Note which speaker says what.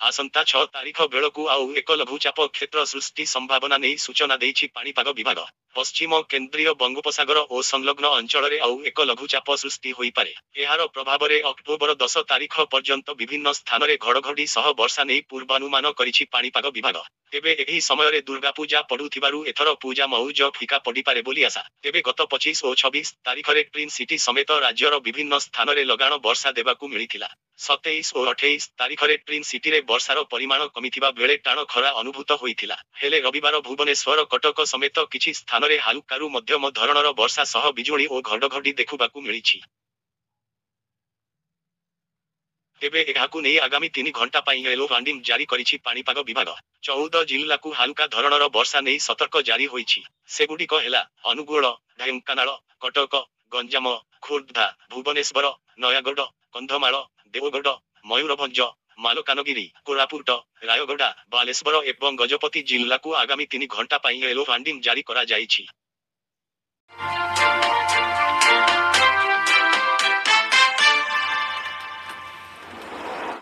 Speaker 1: आसंता 6 तारिख बेलकु आउ एक लघुचाप क्षेत्र सृष्टि संभावना नहीं सूचना देइछि पाणीपाग विभाग। पश्चिम केंद्रीय बंगोपसागर और संलग्न अंचल आउ एक लघुचाप सृष्टि होई पारे। एहार प्रभाव में अक्टोबर 10 तारिख पर्यंत विभिन्न स्थान में घड़घड़ी सह वर्षा नहीं पूर्वानुमान करिछि पाणीपाग विभाग। तेबे एही समय रे दुर्गा पूजा पड़ुथिबारु एथर पूजा मौज फिका पड़िपारे बोली आशा। तेबे गत 25 और 26 तारिख रे ट्विन सिटी समेत राज्यर विभिन्न स्थान में लगाण वर्षा देबाकू मिलिथिला। 27 और 28 तारिख रे ट्विन सिटी रे वर्षार परिमाण कमिथिबा बेले टाण खरा अनुभूत होइथिला। हेले रविवार भुवनेश्वर कटक समेत किछि स्थान रे हालुकारू मध्यम धरणर वर्षा सह बिजुली और घड़घड़ी देखुबाकू मिलिछि। तेबे एहाकू नहीं आगामी 3 घंटा पाई येलो वार्निंग जारी करिछि पाणीपाग विभाग। 14 जिल्लाकू हालुका धरणर वर्षा नहीं सतर्क जारी होइछि। सेगुडिक हेला अनुगुल, ढेंकानाल, कटक, गंजाम, खोर्धा, भुवनेश्वर, नयागढ़, कंधमाल, देवगढ़, मयूरभंज, मालकानगिरी, कोरापुट, रायगढ़, बालेश्वर एवं गजपति जिल्लाकू आगामी 3 घंटा पाई येलो वार्निंग जारी करा जाइछि।